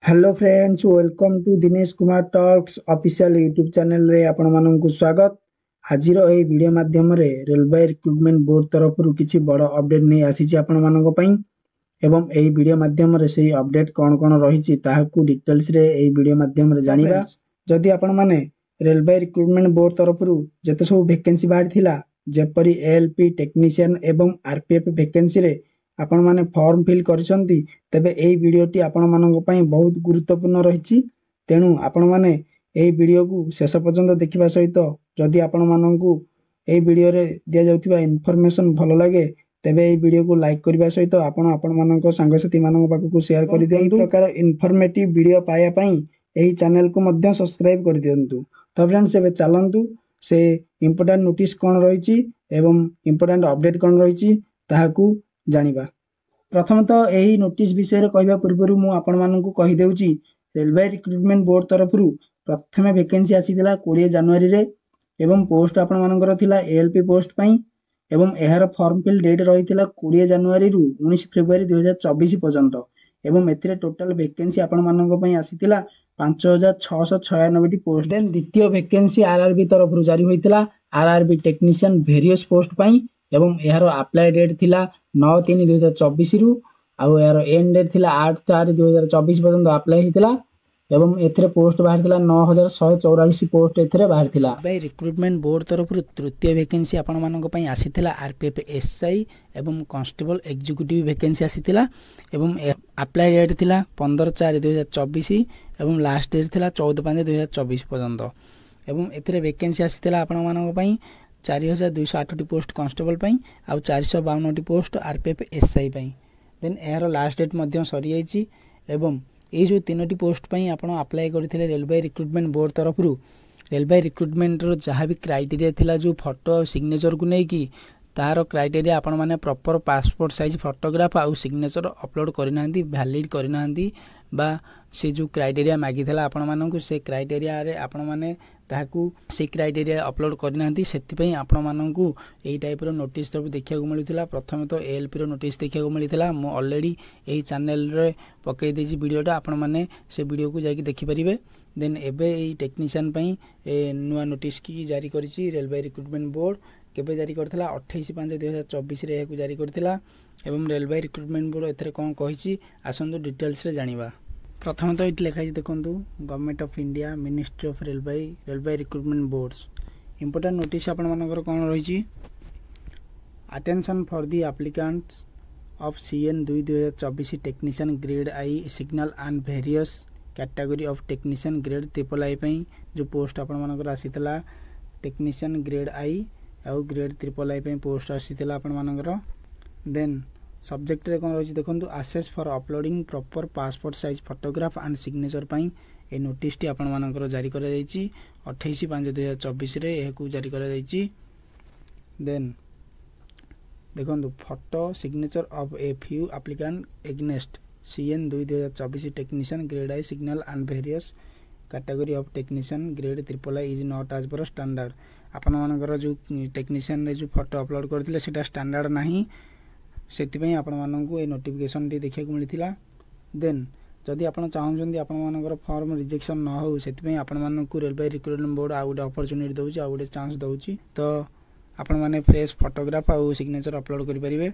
Hello friends, welcome to Dinesh Kumar talks official YouTube channel रे आपण माननकु स्वागत। आजिरो एई वीडियो माध्यम रे रेलवे रिक्रूटमेंट बोर्ड तरफरु किछि बड़ अपडेट नै आसीछि आपण माननक पई एवं एई वीडियो माध्यम रे सेही अपडेट कोन कोन रहिछि ताहाकू डिटेल्स रे एई वीडियो माध्यम रे जानिबा। जदि आपण माने रेलवे रिक्रूटमेंट बोर्ड तरफरु जेते सब वैकेंसी बाहर थिला जेपरि एएलपी टेक्नीशियन एवं आरपीएफ वैकेंसी रे आपण माने फॉर्म फिल करिसंती तेबे एई वीडियोटी आपण माननक पई बहुत गुरुत्वपूर्ण रहिछि। तेणु आपण माने एई वीडियो को शेष पर्यंत देखिबा सहित जदि आपण माननकु एई वीडियो रे दिया जाउथिबा इन्फॉर्मेशन भलो लागे तेबे एई वीडियो को लाइक करिबा सहित आपण माननक संगसाथी माननक पाखकु शेयर करि दियंतु। एई प्रकार इन्फॉर्मेटिव वीडियो पाया पई एई चैनल को मध्य सब्सक्राइब करि दियंतु। तो फ्रेंड्स एबे चलंतु से इंपोर्टेंट नोटिस कोन रहिछि एवं इंपोर्टेंट अपडेट कोन रहिछि ताहाकू जानिबा। प्रथमतः एही नोटिस विषय कहवा पूर्व मु आपण माननकु कहि देउची रेलवे रिक्रूटमेंट बोर्ड तरफरु प्रथम वैकेंसी आसीथिला 20 जनवरी रे एवं पोस्ट आपण मानकर थिला एएलपी पोस्ट पई एवं एहार फॉर्म फिल डेट रहिथिला 20 जनवरी रु 19 फरवरी 2024 पर्यंत एवं एथिरे टोटल वैकेंसी आपण माननक पई आसीथिला 5696 टी पोस्ट। देन द्वितीय वैकेंसी आरआरबी तरफरु जारी होइथिला आरआरबी टेक्नीशियन वेरियस पोस्ट पई एवं एहार अप्लाई डेट थिला 9/3/2024 रु आउ यार एंड डेट थिला 8/4/2024 पर्यंत अप्लाई हितिला एवं एथरे पोस्ट बाहर थिला 9144 पोस्ट एथरे बाहर थिला। बाय रिक्रूटमेंट बोर्ड तरफ तृतीय वैकेंसी आपण मानक पई आसीथिला आरपीएफ एसआई एवं कांस्टेबल एग्जीक्यूटिव वैकेंसी आसीथिला एवं अप्लाई डेट थिला 15/4/2024 एवं लास्ट डेट थिला 14/5/2024 पर्यंत एवं एथरे वैकेंसी आसीथिला आपण मानक पई 4208 पोस्ट कांस्टेबल पई आउ 452 पोस्ट आरपीएफ एसआई पई। देन एहार लास्ट डेट मध्य सरी जाईची एवं ए जो तीनोटी पोस्ट पई आपण अप्लाई करथिले रेलवे रिक्रूटमेंट बोर्ड तरफरु रेलवे रिक्रूटमेंट रो जहा भी क्राइटेरिया थिला जो फोटो सिग्नेचर को नै कि तार क्राइटेरिया आपण माने प्रॉपर पासपोर्ट साइज फोटोग्राफ आउ सिग्नेचर अपलोड करिनांती वैलिड करिनांती बा से जो क्राइटेरिया मागी थिला आपण माननकु से क्राइटेरिया रे आपण माने ताकू से क्राइटेरिया अपलोड करिनांती सेति पई आपण माननकु एई टाइप रो नोटिस सब देखिया को मिलिथिला। प्रथम तो एएलपी रो नोटिस देखिया को मिलिथिला मो ऑलरेडी एई चैनल रे पकई देछि वीडियोटा आपण माने से वीडियो को जाकी देखि परिबे। देन एबे एई टेक्नीशियन पई नुवा नोटिस की जारी करिछि रेलवे रिक्रूटमेंट बोर्ड केबे जारी करथिला 28/5/2024 रे एहु जारी करथिला एवं रेलवे रिक्रूटमेंट बोर्ड एथरे कोन कहिछि आसंतु डिटेल्स रे जानिबा। प्रथम तो ये लिखाई देखु government of India ministry of railway recruitment boards important notice आपण मानकर कौन रही attention for the applicants of CN 2024 technician grade I signal and various category of technician grade triple आई पई जो पोस्ट आपण मानकर आसीतला टेक्नीशियन ग्रेड आई और ग्रेड ट्रिपल आई पई पोस्ट आसीतला आपण मानकर। देन सब्जेक्ट रे कोन रही देखंतु access for uploading proper passport size photograph and signature पई ए नोटिस टी आपण मानकर जारी करा जाईची 28/5/2024 रे एहकु जारी करा जाईची। देन देखंतु photo signature of a few applicant against CEN 2024 technician grade I signal and various category of technician grade triple I is not as per standard. आपण मानकर जो टेक्नीशियन रे जो फोटो अपलोड करथिले सेटा स्टैंडर्ड नाही सेति आपण माननकु ए नोटिफिकेशन टी देखिया को मिलिथिला। देन जदि आपण चाहउछन्ती आपण मानकर फॉर्म रिजेक्शन न हो सेति आपण माननकु रेलवे रिक्रूटमेंट बोर्ड आ गुड अपॉर्चुनिटी दउची आ गुड चांस दउची तो आपण माने फ्रेश फोटोग्राफ आ सिग्नेचर अपलोड करि परिबे।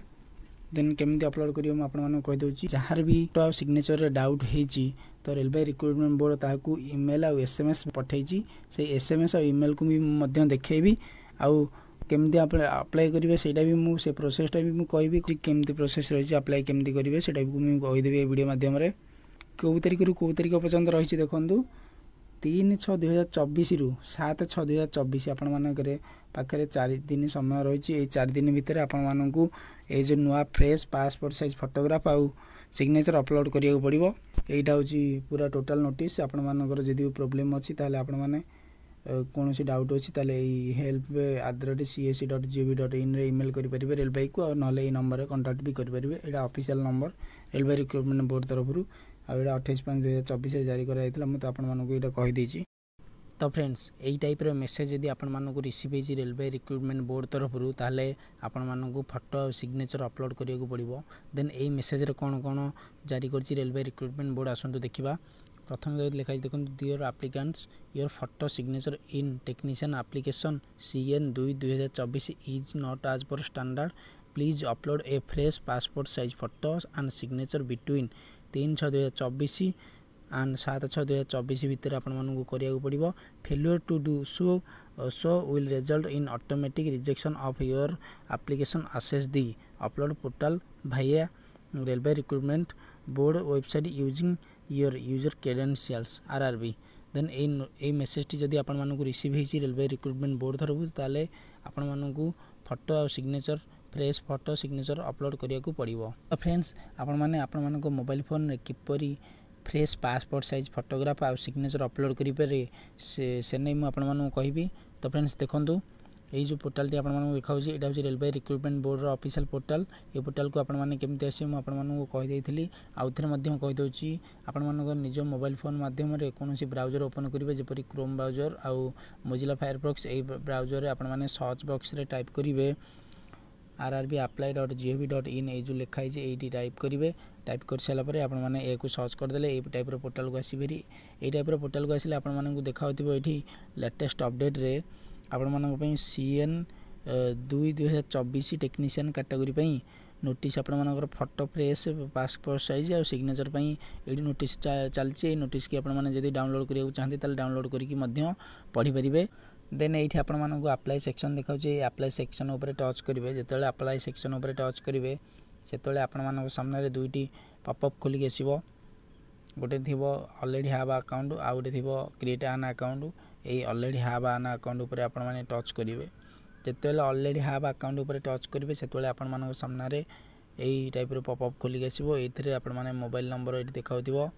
देन केमति अपलोड करियो म आपण मानन कहि दउची जहार भी तो सिग्नेचर रे डाउट हेची तो रेलवे रिक्रूटमेंट बोर्ड ताकू ईमेल आ एसएमएस पठैची से एसएमएस आ ईमेल को भी मध्य देखैबी आ केमती अप्लाई करेंगे सेटा भी मु से प्रोसेसटा भी मु कहबी केमती प्रोसेस रही अप्लाई केमती करेंगे सेटा भी मुझे कहीदेवी वीडियो माध्यम रे कौ तारिख रु कौ तारिख पर्यंत रही देखु 3/6/2024 रु 7/6/2024 आपण मानकरे पाखरे 4 दिन समय रही 4 दिन भितर आपण मानकु ए जो नुआ फ्रेश पासपोर्ट साइज फोटोग्राफ आउ सिग्नेचर अपलोड करिया पड़िबो। एटा होची पूरा टोटल नोटिस आपण मानकर जदी प्रॉब्लम अछि ताले आपण माने कौन सी डाउट अच्छी ताले help@csc.gov.in रे ईमेल करि परिबे रेलवे को और नले ए नंबर रे कांटेक्ट भी करि परिबे। एटा official number railway recruitment board तरफरु आ एटा 28/5/2024 रे जारी करा जायतिला म तो आपण मानको एटा कहि देछि। तो फ्रेंड्स यही टाइप रो मेसेज यदि आपण मानक रिसीव होइछि रेलवे रिक्रूटमेंट बोर्ड तरफरु ताले आपण मानक फोटो सिग्नेचर अपलोड करिया को पड़िबो। देन एई मेसेज रे कोन कोन जारी करछि रेलवे रिक्रूटमेंट बोर्ड आसंतु देखिबा। प्रथम लिखाई देखो dear applicants your photo signature in technician application CN 2/2024 is not as per standard please upload a fresh passport size photo and signature between 3/6/2024 and 7/6/2024 भितर आपको करिया पड़ो failure to do so will result in automatic rejection of your application access the upload portal via railway recruitment board website using your user credentials RRB then a message टी जदि आपण मानकु receive होईची railway recruitment board तरफ ताले आपण मानकु photo और signature fresh photo signature upload करिया को पड़िबो। तो फ्रेंड्स आपण माने आपण मानको मोबाइल फोन रे किपरि फ्रेश पासपोर्ट साइज फोटोग्राफ और सिग्नेचर अपलोड करि पारे से नै मु आपण मानको कहबी। तो फ्रेंड्स देखंतु यही जो पोर्टाल टी आपको देखा यहाँ हूँ railway recruitment board official portal ये पोर्टाल को आपने केमती आसे मुझे कहीदे आउ थे कहीदे आपण निज मोबाइल फोन मध्यम कौन ब्राउजर ओपन करेंगे जपरी क्रोम ब्राउजर आउ मोजिला फायरफॉक्स यही ब्राउजर आपने सर्च बॉक्स रे टाइप करेंगे rrbapply.gov.in ये जो लिखाई ये टाइप करेंगे टाइप कर सारापर आपने एक सर्च करदे ये टाइप पोर्टाल को आसपरि ये टाइप पोर्टाल को आसिले आपको देखा ये लेटेस्ट अपडेट रे आपण मानक CN 2/2024 टेक्नीशियन कैटेगरी नोटिस आपण मानकर फोटो फ्रेश पासपोर्ट साइज और सिग्नेचर ये नोटिस चलती नोटिस की आपड़ी डाउनलोड करने चाहते ताल डाउनलोड करके पढ़ी पारे। देन ये आपण मानक अप्लाई सेक्शन देखा अप्लाई सेक्शन उपर टच करेंगे जो अप्लाई सेक्शन उपर टच करेंगे से आपण मानक सामने दुईटी पॉपअप खोलिक आसो गोटे थी ऑलरेडी हैव अकाउंट आउ गोटे थी क्रिएट एन अकाउंट ये ऑलरेडी हैव एन अकाउंट उपर आपण माने टच करेंगे जिते ऑलरेडी हैव अकाउंट उपर टच करेंगे से आपण मानक सामने यही टाइप पॉपअप खोलिक आसो ये आपण माने मोबाइल नंबर ये देखा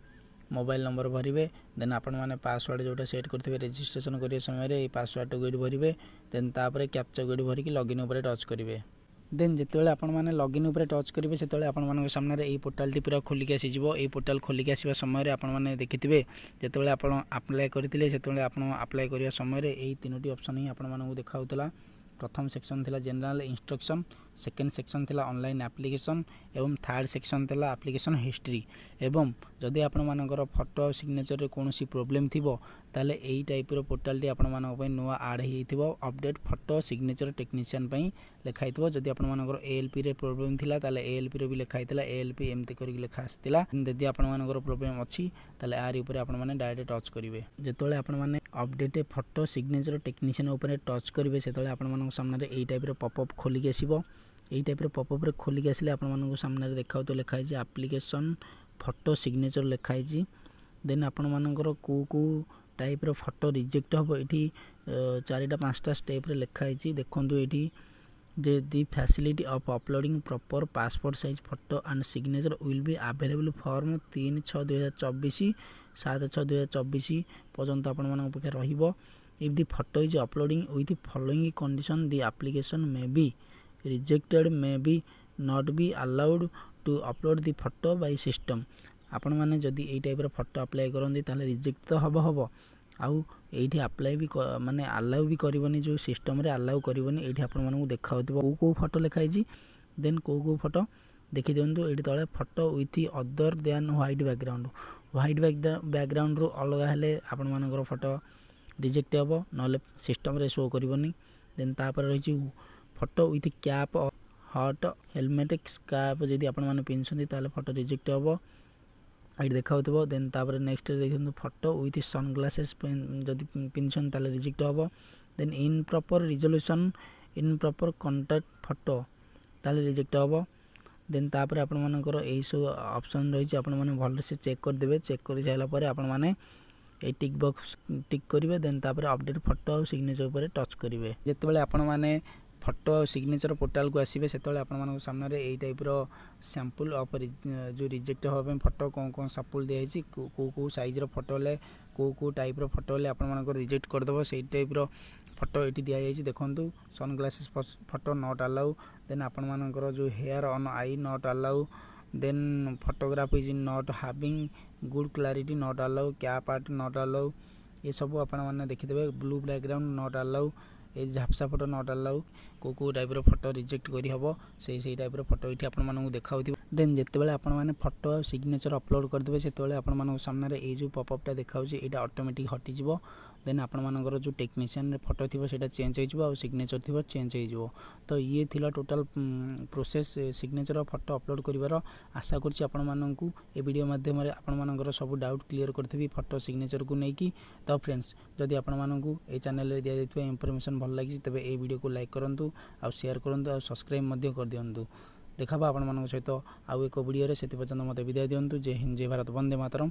मोबाइल नंबर भरवे देन आपण माने पासवर्ड जोटा सेट करथिबे रजिस्ट्रेशन करिया समय रे पासवर्ड को गइड भरवे देन तापर कैप्चा गइड भरिकी लॉगिन उपर टच करेंगे देन जिते आपण माने लॉगिन उपर टच करेंगे से आपण मानक सामने ये पोर्टाल टी पूरा खोलिक आसीजिवो ये पोर्टाल खोलिक आसीबा समय आपण माने देखिथिबे जेतेबेले आपण अप्लाई करथिले सेतेबेले आपण अप्लाई करिया समय रे एई तीनोटी ऑप्शन ही आपण मानक देखाउतला। प्रथम सेक्शन थिला जनरल इंस्ट्रक्शन सेकेंड सेक्शन थिला ऑनलाइन एप्लिकेशन एवं थर्ड सेक्शन थिला एप्लिकेशन हिस्ट्री एवं जदि आपण मानकर फोटो और सिग्नेचर रे कोनोसी प्रॉब्लम थिबो ताले एई टाइप रो पोर्टाल टी आपण मानक पय नुवा ऐड हेइथिबो अपडेट फोटो सिग्नेचर टेक्नीशियन पय लेखाइथिबो जदि आपण मानकर ALP रे प्रॉब्लम थिला ताले ALP रे भी लेखाइथिला ALP एमती करिक लेखा आस्तिला जदि आपण मानकर प्रॉब्लम अछि ताले आरि ऊपर आपण माने डायरेक्ट टच करिवे जेतोले आपण माने अपडेट फोटो सिग्नेचर टेक्नीशियन ऊपर टच करिवे सेतोले आपण मानक सामने एई टाइप रो पॉपअप खोलिक आसीबो यही टाइप पॉपअप रे खोलिक आसिले आपण मानक सामने देखा तो लिखाई एप्लिकेशन फोटो सिग्नेचर लिखाई देन आपण मानकर को टाइप रो फोटो रिजेक्ट हम ये 4-5टा स्टेप रे लिखाई देखंतु ये जे the facility of uploading proper passport size photo and signature will be available from 3/6/2024 7/6/2024 पर्यंत आपण मानक पखे रहिबो if the photo is uploading with following condition the application may be rejected may be not be allowed to upload the photo by system आपण माने जदि एई type रो photo apply करंदी ताले reject तो हबो आउ एठी अप्लाई भी माने अलाउ भी करबनी जो सिस्टम रे अलाउ करबनी एठी आपण मानकु देखाउतबो को फोटो लिखाई छी देन को फोटो देखि दियंतु एठी तळे photo with other than white background रो अलगा हेले आपण मानकर फोटो रिजेक्ट हबो नले सिस्टम रे शो करबनी देन तापर रही छी photo with cap hat helmet cap जदि आपण माने पिनछंदी ताले फोटो रिजेक्ट हबो एठी देखाउतबो देन तापर नेक्स्ट देखिन फोटो विथ सनग्लासेस जदि पिनछन ताले रिजेक्ट हबो then in proper resolution in proper contact photo ताले रिजेक्ट हबो देन तापर आपण मानकर एई सब ऑप्शन रही आपण माने भल से चेक कर देबे चेक कर जायला परे आपण माने ए टिक बॉक्स टिक करिवे देन तापर अपडेट फोटो और सिग्नेचर ऊपर टच करिवे जेतेबेले आपण माने फोटो सिग्नेचर पोर्टाल को आसबे से आप सामने यही टाइप सैंपल ऑफ जो रिजेक्ट होगा फोटो कौन कौन सैंपल दिखाई को साइज फोटो ले को टाइप फोटो ले आप रिजेक्ट करदेव से टाइप फोटो ये दिखाई देखूँ sunglasses photo not allow then आपर जो hair on eye not allow then photograph is not having good clarity not allow cap art not allow ये सब आपने देखिदेवे ब्लू बैकग्राउंड नॉट अलाउ ये झापसा फोटो नॉट अलाउ को टाइप फोटो रिजेक्ट करी हबो से टाइप फोटो ये आपको देखा देन जितेबाला आपण मैंने फोटो और सिग्नेचर अपलोड करदे से आपण सामने ये जो पॉपअपटा देखा यहाँ ऑटोमेटिक हटिଯିବ देन आपण मानकर जो टेक्नीशियन फोटो थी सेटा चेंज हो सिग्नेचर थी चेंज हो। तो ये थिला total process signature photo upload करिवार आशा करछि आपण माननकु ए वीडियो माध्यम रे आपण मानकर सब डाउट क्लियर करथिबी फोटो सिग्नेचर को नेकी। तो फ्रेंड्स जदि आपण माननकु ए चैनल रे दिया जायतबा इंफॉर्मेशन भल लागि तबे ए वीडियो को लाइक करंतु आ शेयर करंतु आ सब्सक्राइब मध्य कर दियंतु। देखाबा आपण मानक सहित आउ एक वीडियो रे सेति पर्यंत मते विदाय दियंतु। जय हिंद जय भारत वंदे मातरम।